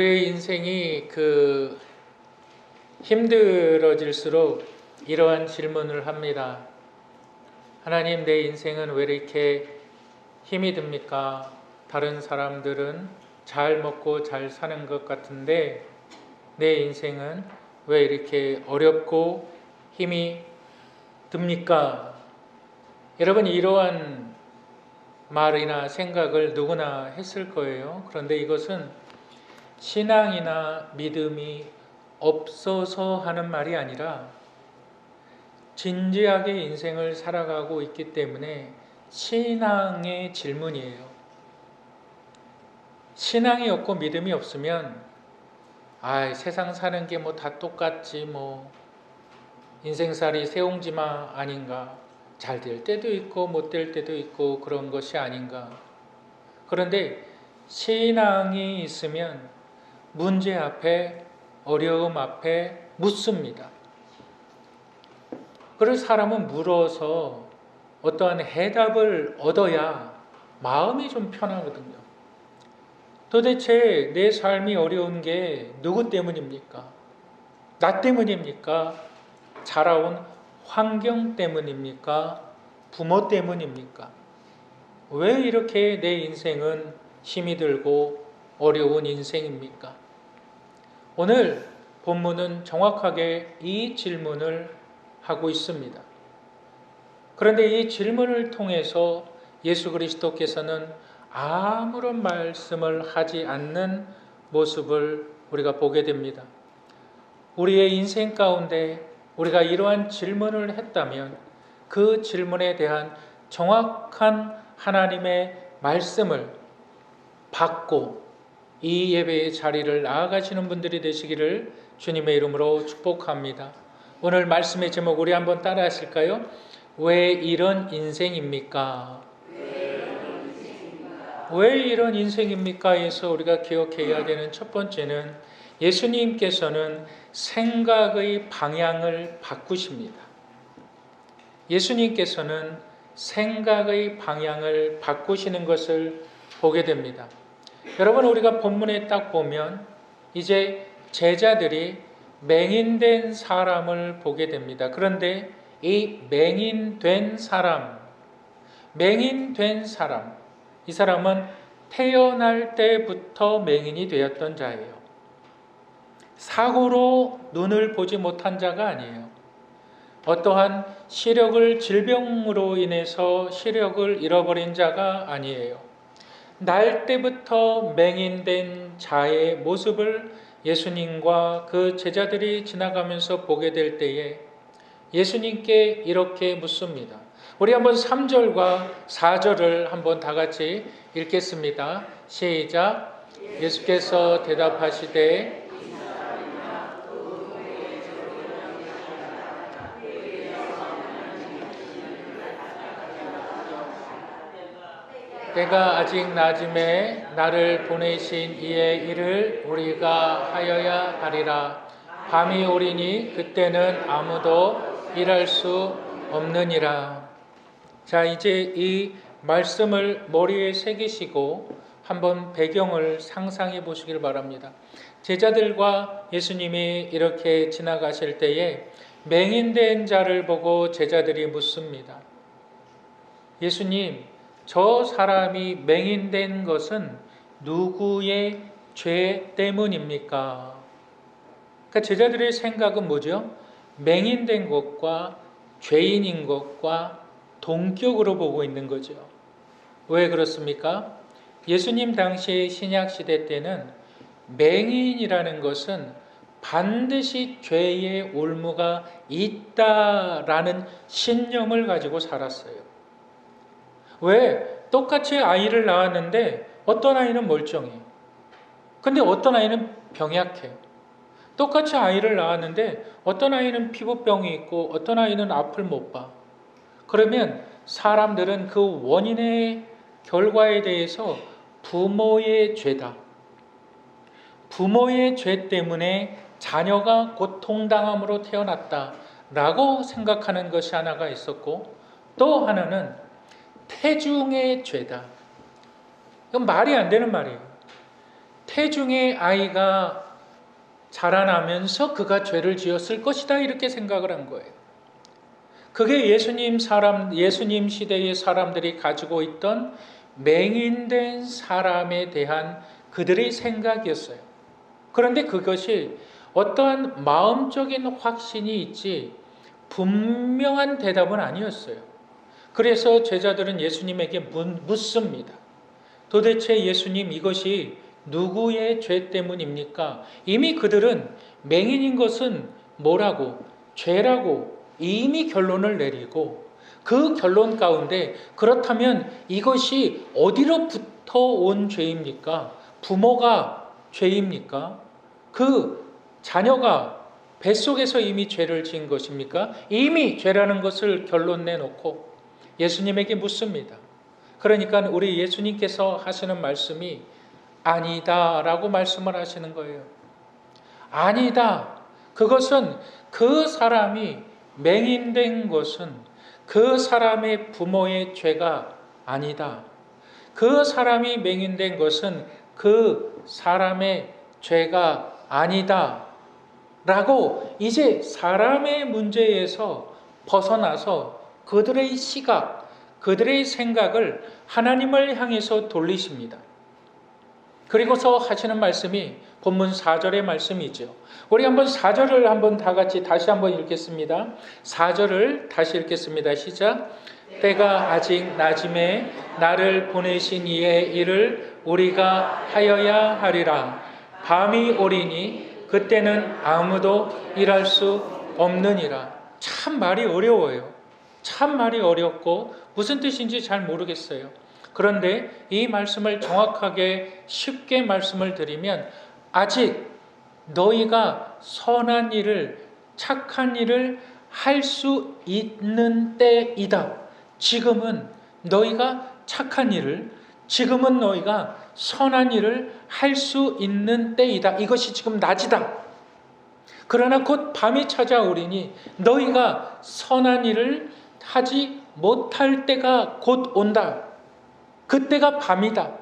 우리의 인생이 힘들어질수록 이러한 질문을 합니다. 하나님, 내 인생은 왜 이렇게 힘이 듭니까? 다른 사람들은 잘 먹고 잘 사는 것 같은데 내 인생은 왜 이렇게 어렵고 힘이 듭니까? 여러분, 이러한 말이나 생각을 누구나 했을 거예요. 그런데 이것은 신앙이나 믿음이 없어서 하는 말이 아니라 진지하게 인생을 살아가고 있기 때문에 신앙의 질문이에요. 신앙이 없고 믿음이 없으면 세상 사는 게 다 똑같지 인생살이 새옹지마 아닌가, 잘 될 때도 있고 못 될 때도 있고 그런 것이 아닌가. 그런데 신앙이 있으면 문제 앞에, 어려움 앞에 묻습니다. 그래서 사람은 물어서 어떠한 해답을 얻어야 마음이 좀 편하거든요. 도대체 내 삶이 어려운 게 누구 때문입니까? 나 때문입니까? 자라온 환경 때문입니까? 부모 때문입니까? 왜 이렇게 내 인생은 힘이 들고 어려운 인생입니까? 오늘 본문은 정확하게 이 질문을 하고 있습니다. 그런데 이 질문을 통해서 예수 그리스도께서는 아무런 말씀을 하지 않는 모습을 우리가 보게 됩니다. 우리의 인생 가운데 우리가 이러한 질문을 했다면 그 질문에 대한 정확한 하나님의 말씀을 받고 이 예배의 자리를 나아가시는 분들이 되시기를 주님의 이름으로 축복합니다. 오늘 말씀의 제목 우리 한번 따라 하실까요? 왜 이런 인생입니까? 왜 이런 인생입니까? 해서 우리가 기억해야 되는 첫 번째는 예수님께서는 생각의 방향을 바꾸십니다. 예수님께서는 생각의 방향을 바꾸시는 것을 보게 됩니다. 여러분, 우리가 본문에 딱 보면 이제 제자들이 맹인된 사람을 보게 됩니다. 그런데 이 맹인된 사람, 이 사람은 태어날 때부터 맹인이 되었던 자예요. 사고로 눈을 보지 못한 자가 아니에요. 어떠한 질병으로 인해서 시력을 잃어버린 자가 아니에요. 날 때부터 맹인된 자의 모습을 예수님과 그 제자들이 지나가면서 보게 될 때에 예수님께 이렇게 묻습니다. 우리 한번 3절과 4절을 한번 다 같이 읽겠습니다. 시작. 예수께서 대답하시되 때가 아직 낮음에 나를 보내신 이의 일을 우리가 하여야 하리라. 밤이 오리니 그때는 아무도 일할 수 없느니라. 자, 이제 이 말씀을 머리에 새기시고 한번 배경을 상상해 보시길 바랍니다. 제자들과 예수님이 이렇게 지나가실 때에 맹인된 자를 보고 제자들이 묻습니다. 예수님, 저 사람이 맹인된 것은 누구의 죄 때문입니까? 그러니까 제자들의 생각은 뭐죠? 맹인된 것과 죄인인 것과 동격으로 보고 있는 거죠. 왜 그렇습니까? 예수님 당시의 신약 시대 때는 맹인이라는 것은 반드시 죄의 올무가 있다라는 신념을 가지고 살았어요. 왜? 똑같이 아이를 낳았는데 어떤 아이는 멀쩡해. 근데 어떤 아이는 병약해. 똑같이 아이를 낳았는데 어떤 아이는 피부병이 있고 어떤 아이는 앞을 못 봐. 그러면 사람들은 그 원인의 결과에 대해서 부모의 죄다. 부모의 죄 때문에 자녀가 고통당함으로 태어났다라고 생각하는 것이 하나가 있었고, 또 하나는 태중의 죄다. 이건 말이 안 되는 말이에요. 태중의 아이가 자라나면서 그가 죄를 지었을 것이다 이렇게 생각을 한 거예요. 그게 예수님 시대의 사람들이 가지고 있던 맹인된 사람에 대한 그들의 생각이었어요. 그런데 그것이 어떠한 마음적인 확신이 있지 분명한 대답은 아니었어요. 그래서 제자들은 예수님에게 묻습니다. 도대체 예수님, 이것이 누구의 죄 때문입니까? 이미 그들은 맹인인 것은 뭐라고? 죄라고 이미 결론을 내리고, 그 결론 가운데 그렇다면 이것이 어디로부터 온 죄입니까? 부모가 죄입니까? 그 자녀가 뱃속에서 이미 죄를 지은 것입니까? 이미 죄라는 것을 결론 내놓고 예수님에게 묻습니다. 그러니까 우리 예수님께서 하시는 말씀이 아니다 라고 말씀을 하시는 거예요. 아니다. 그것은 그 사람이 맹인된 것은 그 사람의 부모의 죄가 아니다. 그 사람이 맹인된 것은 그 사람의 죄가 아니다 라고 이제 사람의 문제에서 벗어나서 그들의 시각, 그들의 생각을 하나님을 향해서 돌리십니다. 그리고서 하시는 말씀이 본문 4절의 말씀이죠. 우리 한번 4절을 한번 다 같이 다시 한번 읽겠습니다. 4절을 다시 읽겠습니다. 시작. 때가 아직 낮음에 나를 보내신 이의 일을 우리가 하여야 하리라. 밤이 오리니 그때는 아무도 일할 수 없느니라. 참 말이 어려워요. 참 말이 어렵고 무슨 뜻인지 잘 모르겠어요. 그런데 이 말씀을 정확하게 쉽게 말씀을 드리면, 아직 너희가 선한 일을, 착한 일을 할 수 있는 때이다. 지금은 너희가 착한 일을, 지금은 너희가 선한 일을 할 수 있는 때이다. 이것이 지금 낮이다. 그러나 곧 밤이 찾아오리니 너희가 선한 일을 하지 못할 때가 곧 온다. 그때가 밤이다.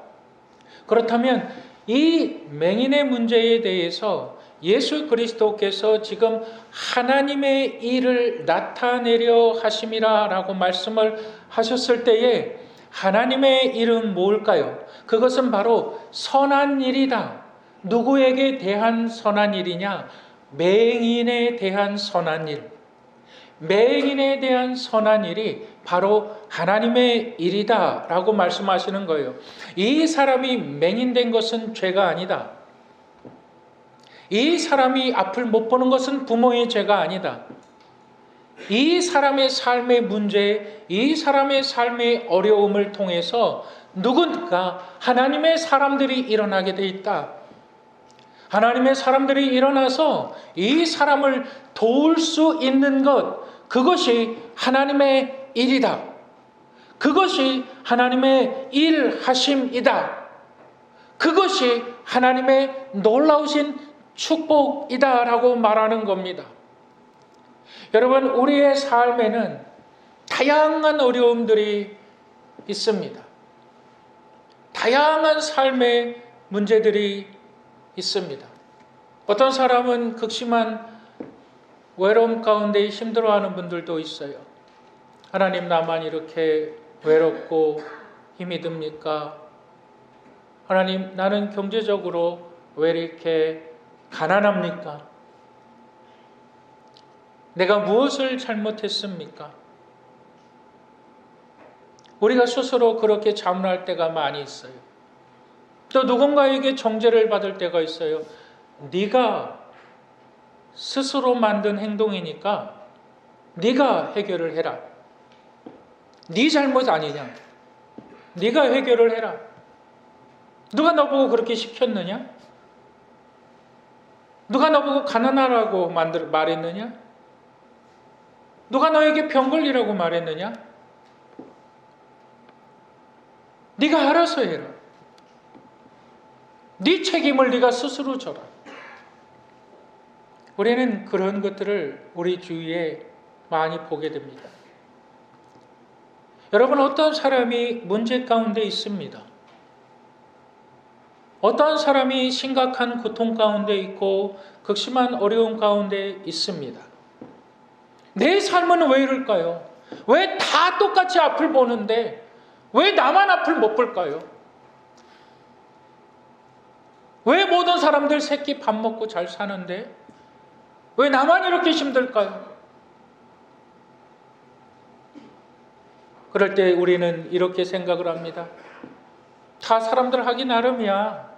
그렇다면 이 맹인의 문제에 대해서 예수 그리스도께서 지금 하나님의 일을 나타내려 하심이라 라고 말씀을 하셨을 때에 하나님의 일은 뭘까요? 그것은 바로 선한 일이다. 누구에게 대한 선한 일이냐? 맹인에 대한 선한 일. 맹인에 대한 선한 일이 바로 하나님의 일이다 라고 말씀하시는 거예요. 이 사람이 맹인된 것은 죄가 아니다. 이 사람이 앞을 못 보는 것은 부모의 죄가 아니다. 이 사람의 삶의 문제, 이 사람의 삶의 어려움을 통해서 누군가 하나님의 사람들이 일어나게 돼 있다. 하나님의 사람들이 일어나서 이 사람을 도울 수 있는 것, 그것이 하나님의 일이다. 그것이 하나님의 일하심이다. 그것이 하나님의 놀라우신 축복이다 라고 말하는 겁니다. 여러분, 우리의 삶에는 다양한 어려움들이 있습니다. 다양한 삶의 문제들이 있습니다. 어떤 사람은 극심한 외로움 가운데 힘들어하는 분들도 있어요. 하나님, 나만 이렇게 외롭고 힘이 듭니까? 하나님, 나는 경제적으로 왜 이렇게 가난합니까? 내가 무엇을 잘못했습니까? 우리가 스스로 그렇게 자문할 때가 많이 있어요. 또 누군가에게 정죄를 받을 때가 있어요. 네가 스스로 만든 행동이니까 네가 해결을 해라. 네 잘못 아니냐? 네가 해결을 해라. 누가 너보고 그렇게 시켰느냐? 누가 너보고 가난하라고 말했느냐? 누가 너에게 병 걸리라고 말했느냐? 네가 알아서 해라. 네 책임을 네가 스스로 져라. 우리는 그런 것들을 우리 주위에 많이 보게 됩니다. 여러분, 어떤 사람이 문제 가운데 있습니다. 어떠한 사람이 심각한 고통 가운데 있고 극심한 어려움 가운데 있습니다. 내 삶은 왜 이럴까요? 왜 다 똑같이 앞을 보는데 왜 나만 앞을 못 볼까요? 왜 모든 사람들 새끼 밥 먹고 잘 사는데 왜 나만 이렇게 힘들까요? 그럴 때 우리는 이렇게 생각을 합니다. 다 사람들 하기 나름이야.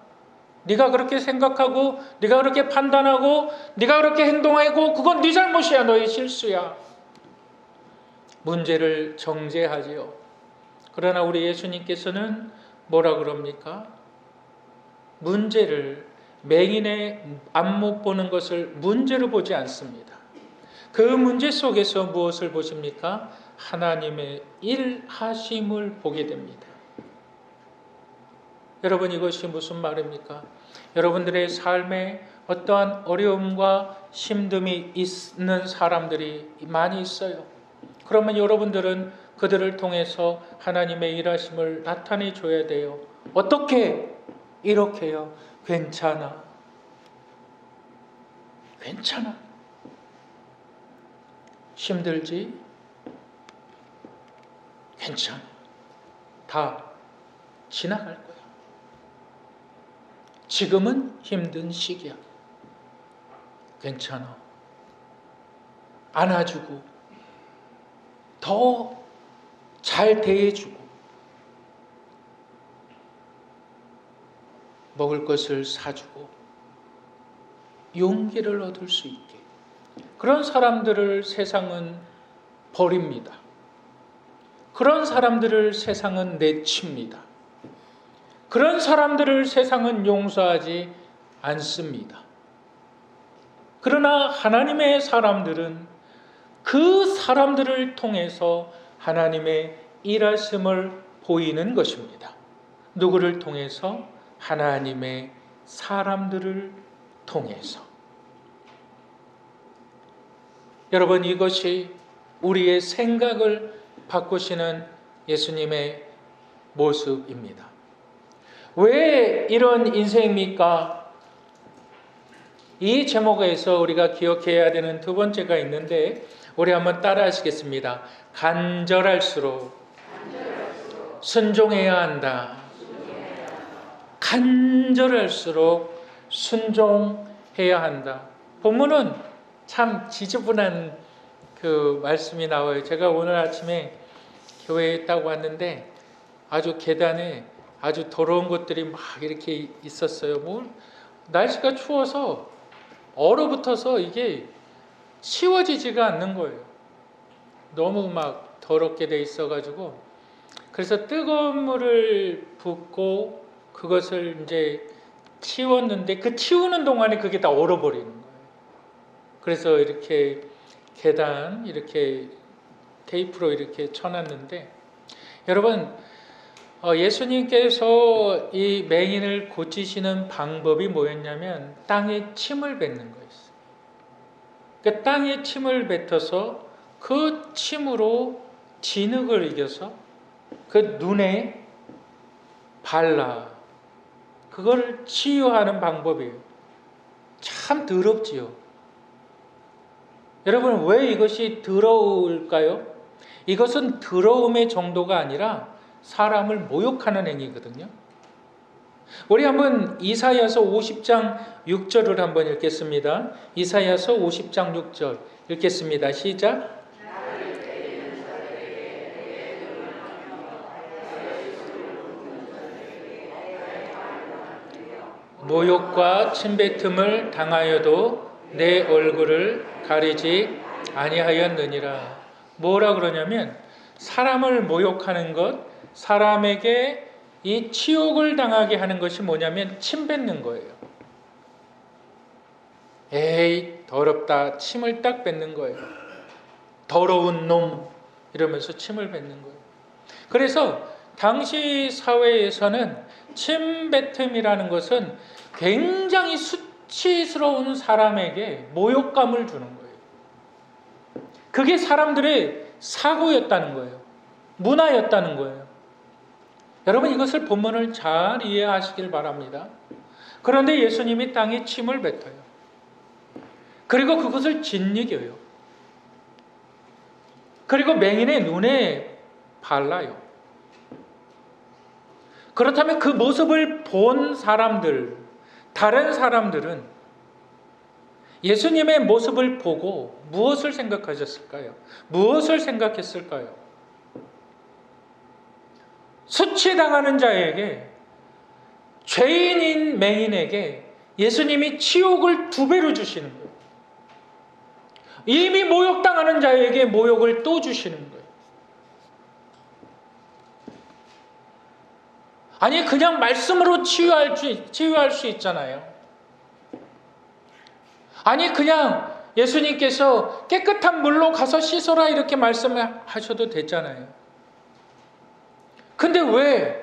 네가 그렇게 생각하고 네가 그렇게 판단하고 네가 그렇게 행동하고 그건 네 잘못이야. 너의 실수야. 문제를 정죄하지요. 그러나 우리 예수님께서는 뭐라 그럽니까? 문제를 맹인의 안못 보는 것을 문제로 보지 않습니다. 그 문제 속에서 무엇을 보십니까? 하나님의 일하심을 보게 됩니다. 여러분, 이것이 무슨 말입니까? 여러분들의 삶에 어떠한 어려움과 힘듦이 있는 사람들이 많이 있어요. 그러면 여러분들은 그들을 통해서 하나님의 일하심을 나타내 줘야 돼요. 어떻게? 이렇게요. 괜찮아. 괜찮아. 힘들지? 괜찮아. 다 지나갈 거야. 지금은 힘든 시기야. 괜찮아. 안아주고 더 잘 대해주고 먹을 것을 사주고 용기를 얻을 수 있게 그런 사람들을 세상은 버립니다. 그런 사람들을 세상은 내칩니다. 그런 사람들을 세상은 용서하지 않습니다. 그러나 하나님의 사람들은 그 사람들을 통해서 하나님의 일하심을 보이는 것입니다. 누구를 통해서? 하나님의 사람들을 통해서. 여러분, 이것이 우리의 생각을 바꾸시는 예수님의 모습입니다. 왜 이런 인생입니까? 이 제목에서 우리가 기억해야 되는 두 번째가 있는데 우리 한번 따라 하시겠습니다. 간절할수록 순종해야 한다. 간절할수록 순종해야 한다. 본문은 참 지저분한 그 말씀이 나와요. 제가 오늘 아침에 교회에 있다고 왔는데 아주 계단에 아주 더러운 것들이 막 이렇게 있었어요. 뭐 날씨가 추워서 얼어붙어서 이게 치워지지가 않는 거예요. 너무 막 더럽게 돼 있어가지고 그래서 뜨거운 물을 붓고 그것을 이제 치웠는데 그 치우는 동안에 그게 다 얼어버리는 거예요. 그래서 이렇게 계단 이렇게 테이프로 이렇게 쳐놨는데 여러분 예수님께서 이 맹인을 고치시는 방법이 뭐였냐면 땅에 침을 뱉는 거였어요. 그 땅에 침을 뱉어서 그 침으로 진흙을 이겨서 그 눈에 발라 그걸 치유하는 방법이에요. 참 더럽지요. 여러분, 왜 이것이 더러울까요? 이것은 더러움의 정도가 아니라 사람을 모욕하는 행위거든요. 우리 한번 이사야서 50장 6절을 한번 읽겠습니다. 이사야서 50장 6절 읽겠습니다. 시작. 모욕과 침뱉음을 당하여도 내 얼굴을 가리지 아니하였느니라. 뭐라 그러냐면 사람을 모욕하는 것, 사람에게 이 치욕을 당하게 하는 것이 뭐냐면 침 뱉는 거예요. 에이 더럽다. 침을 딱 뱉는 거예요. 더러운 놈 이러면서 침을 뱉는 거예요. 그래서 당시 사회에서는 침뱉음이라는 것은 굉장히 수치스러운 사람에게 모욕감을 주는 거예요. 그게 사람들의 사고였다는 거예요. 문화였다는 거예요. 여러분, 이것을 본문을 잘 이해하시길 바랍니다. 그런데 예수님이 땅에 침을 뱉어요. 그리고 그것을 짓이겨요. 그리고 맹인의 눈에 발라요. 그렇다면 그 모습을 본 사람들, 다른 사람들은 예수님의 모습을 보고 무엇을 생각하셨을까요? 무엇을 생각했을까요? 수치당하는 자에게, 죄인인 맹인에게 예수님이 치욕을 2배로 주시는 거예요. 이미 모욕당하는 자에게 모욕을 또 주시는 거예요. 아니, 그냥 말씀으로 치유할 수 있잖아요. 아니, 그냥 예수님께서 깨끗한 물로 가서 씻어라 이렇게 말씀하셔도 됐잖아요. 근데 왜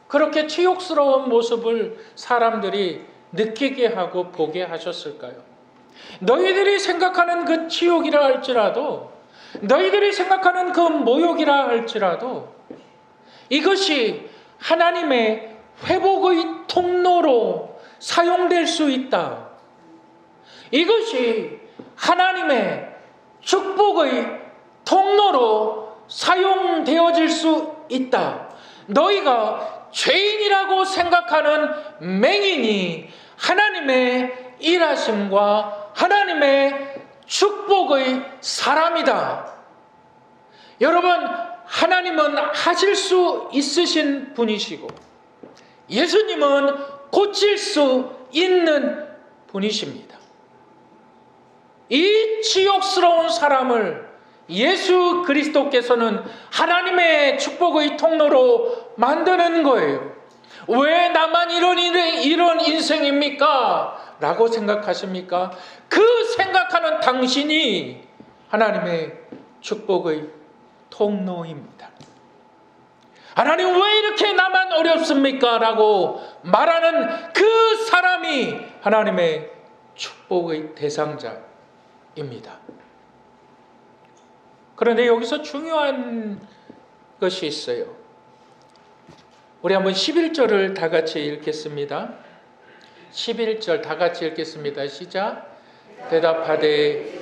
그렇게 치욕스러운 모습을 사람들이 느끼게 하고 보게 하셨을까요? 너희들이 생각하는 그 치욕이라 할지라도, 너희들이 생각하는 그 모욕이라 할지라도 이것이 하나님의 회복의 통로로 사용될 수 있다. 이것이 하나님의 축복의 통로로 사용되어질 수 있다. 너희가 죄인이라고 생각하는 맹인이 하나님의 일하심과 하나님의 축복의 사람이다. 여러분, 하나님은 하실 수 있으신 분이시고 예수님은 고칠 수 있는 분이십니다. 이 치욕스러운 사람을 예수 그리스도께서는 하나님의 축복의 통로로 만드는 거예요. 왜 나만 이런 인생입니까? 라고 생각하십니까? 그 생각하는 당신이 하나님의 축복의 통로입니다. 하나님 왜 이렇게 나만 어렵습니까? 라고 말하는 그 사람이 하나님의 축복의 대상자입니다. 그런데 여기서 중요한 것이 있어요. 우리 한번 11절을 다 같이 읽겠습니다. 11절 다 같이 읽겠습니다. 시작. 대답하되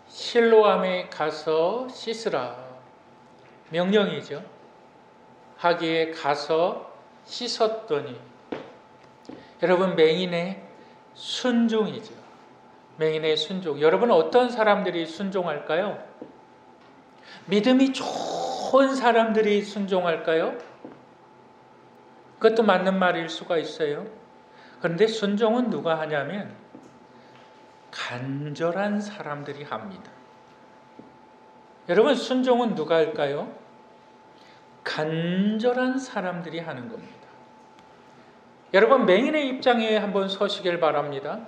실로암에 가서 씻으라. 명령이죠. 하기에 가서 씻었더니, 여러분, 맹인의 순종이죠. 맹인의 순종. 여러분, 어떤 사람들이 순종할까요? 믿음이 좋은 사람들이 순종할까요? 그것도 맞는 말일 수가 있어요. 그런데 순종은 누가 하냐면 간절한 사람들이 합니다. 여러분, 순종은 누가 할까요? 간절한 사람들이 하는 겁니다. 여러분, 맹인의 입장에 한번 서시길 바랍니다.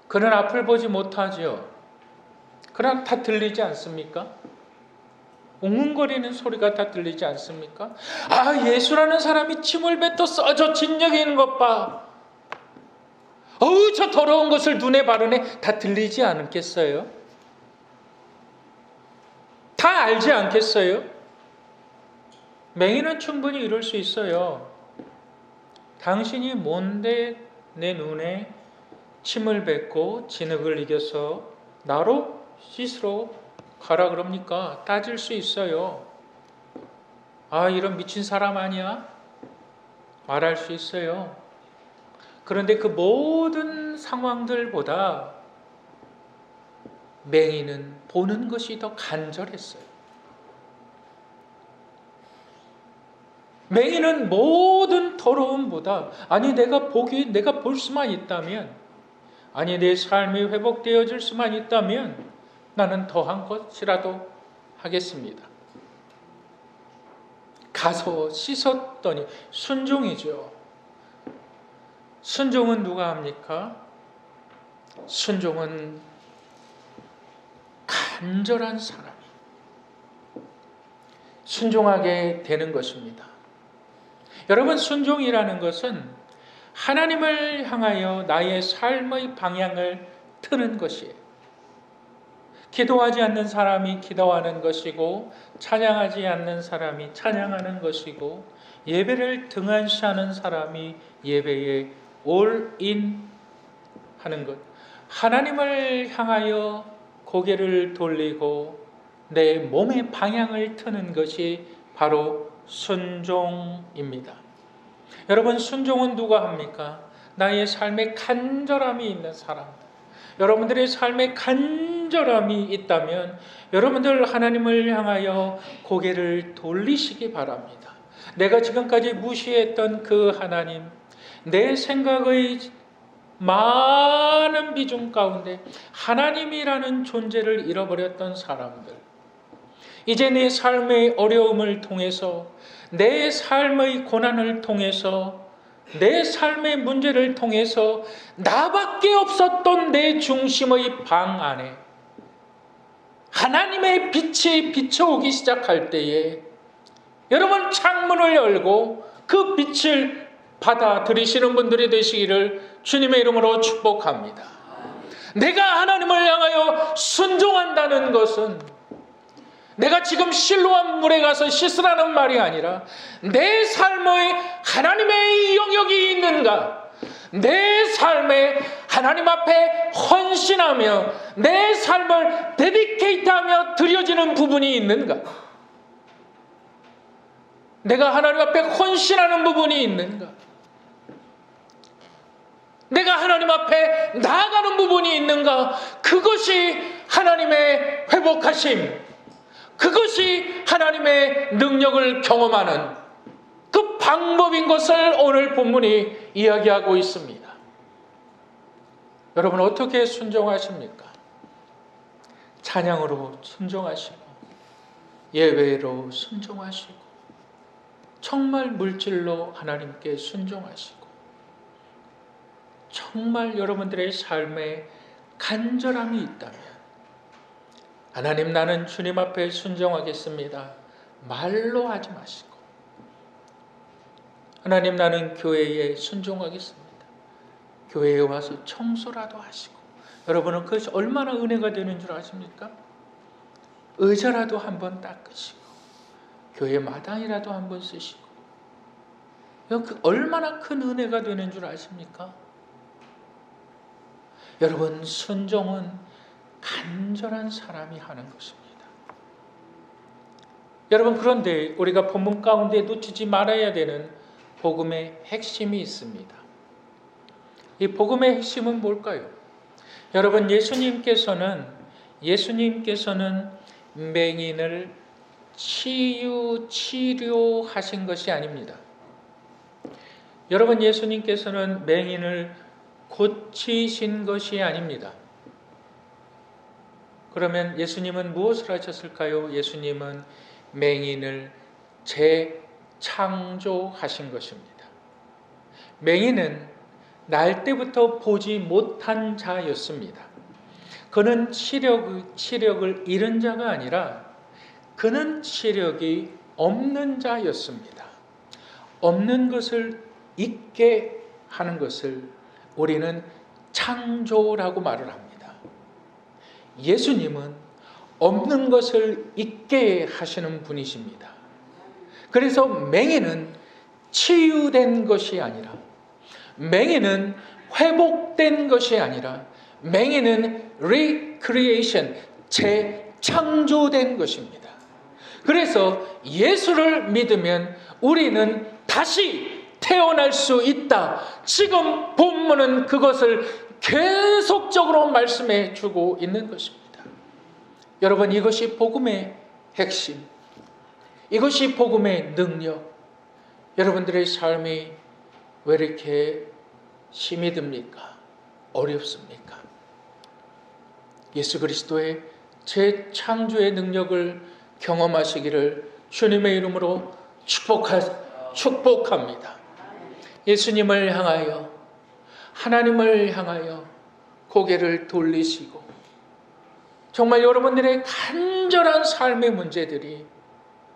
그는 앞을 보지 못하죠. 그러나 다 들리지 않습니까? 웅웅거리는 소리가 다 들리지 않습니까? 아, 예수라는 사람이 침을 뱉었어. 저 진역에 있는 것 봐. 어우, 저 더러운 것을 눈에 바르네. 다 들리지 않겠어요? 다 알지 않겠어요? 맹인은 충분히 이럴 수 있어요. 당신이 뭔데 내 눈에 침을 뱉고 진흙을 이겨서 나로 씻으러 가라 그럽니까? 따질 수 있어요. 아, 이런 미친 사람 아니야? 말할 수 있어요. 그런데 그 모든 상황들보다 맹인은 보는 것이 더 간절했어요. 맹인은 모든 더러움보다, 아니 내가 볼 수만 있다면, 아니 내 삶이 회복되어질 수만 있다면 나는 더한 것이라도 하겠습니다. 가서 씻었더니, 순종이죠. 순종은 누가 합니까? 순종은 간절한 사람이 순종하게 되는 것입니다. 여러분, 순종이라는 것은 하나님을 향하여 나의 삶의 방향을 트는 것이에요. 기도하지 않는 사람이 기도하는 것이고, 찬양하지 않는 사람이 찬양하는 것이고, 예배를 등한시하는 사람이 예배에 올인 하는 것. 하나님을 향하여 고개를 돌리고 내 몸의 방향을 트는 것이 바로 순종입니다. 여러분, 순종은 누가 합니까? 나의 삶에 간절함이 있는 사람. 여러분들의 삶에 간절함이 있다면 여러분들 하나님을 향하여 고개를 돌리시기 바랍니다. 내가 지금까지 무시했던 그 하나님, 내 생각의 많은 비중 가운데 하나님이라는 존재를 잃어버렸던 사람들, 이제 내 삶의 어려움을 통해서, 내 삶의 고난을 통해서, 내 삶의 문제를 통해서 나밖에 없었던 내 중심의 방 안에 하나님의 빛이 비춰오기 시작할 때에 여러분, 창문을 열고 그 빛을 받아들이시는 분들이 되시기를 주님의 이름으로 축복합니다. 내가 하나님을 향하여 순종한다는 것은 내가 지금 실로암 물에 가서 씻으라는 말이 아니라 내 삶의 하나님의 영역이 있는가, 내 삶에 하나님 앞에 헌신하며 내 삶을 데디케이트하며 드려지는 부분이 있는가, 내가 하나님 앞에 헌신하는 부분이 있는가, 내가 하나님 앞에 나아가는 부분이 있는가, 그것이 하나님의 회복하심, 그것이 하나님의 능력을 경험하는 그 방법인 것을 오늘 본문이 이야기하고 있습니다. 여러분, 어떻게 순종하십니까? 찬양으로 순종하시고, 예배로 순종하시고, 정말 물질로 하나님께 순종하시고, 정말 여러분들의 삶에 간절함이 있다면 하나님, 나는 주님 앞에 순종하겠습니다. 말로 하지 마시고, 하나님, 나는 교회에 순종하겠습니다. 교회에 와서 청소라도 하시고. 여러분은 그것이 얼마나 은혜가 되는 줄 아십니까? 의자라도 한번 닦으시고, 교회 마당이라도 한번 쓰시고, 얼마나 큰 은혜가 되는 줄 아십니까? 여러분, 순종은 간절한 사람이 하는 것입니다. 여러분, 그런데 우리가 본문 가운데 놓치지 말아야 되는 복음의 핵심이 있습니다. 이 복음의 핵심은 뭘까요? 여러분, 예수님께서는 맹인을 치료하신 것이 아닙니다. 여러분, 예수님께서는 맹인을 고치신 것이 아닙니다. 그러면 예수님은 무엇을 하셨을까요? 예수님은 맹인을 재창조하신 것입니다. 맹인은 날 때부터 보지 못한 자였습니다. 그는 시력을 잃은 자가 아니라 그는 시력이 없는 자였습니다. 없는 것을 있게 하는 것을 우리는 창조라고 말을 합니다. 예수님은 없는 것을 있게 하시는 분이십니다. 그래서 맹인은 치유된 것이 아니라, 맹인은 회복된 것이 아니라, 맹인은 recreation, 재창조된 것입니다. 그래서 예수를 믿으면 우리는 다시 태어날 수 있다. 지금 본문은 그것을 계속적으로 말씀해 주고 있는 것입니다. 여러분, 이것이 복음의 핵심, 이것이 복음의 능력. 여러분들의 삶이 왜 이렇게 힘이 듭니까? 어렵습니까? 예수 그리스도의 재창조의 능력을 경험하시기를 주님의 이름으로 축복합니다. 예수님을 향하여, 하나님을 향하여 고개를 돌리시고, 정말 여러분들의 간절한 삶의 문제들이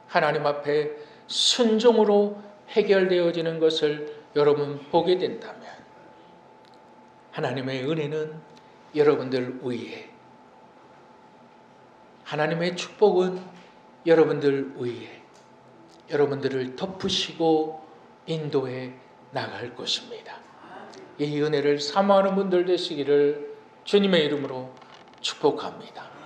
하나님 앞에 순종으로 해결되어지는 것을 여러분 보게 된다면 하나님의 은혜는 여러분들 위에, 하나님의 축복은 여러분들 위에 여러분들을 덮으시고 인도해 나갈 것입니다. 이 은혜를 사모하는 분들 되시기를 주님의 이름으로 축복합니다.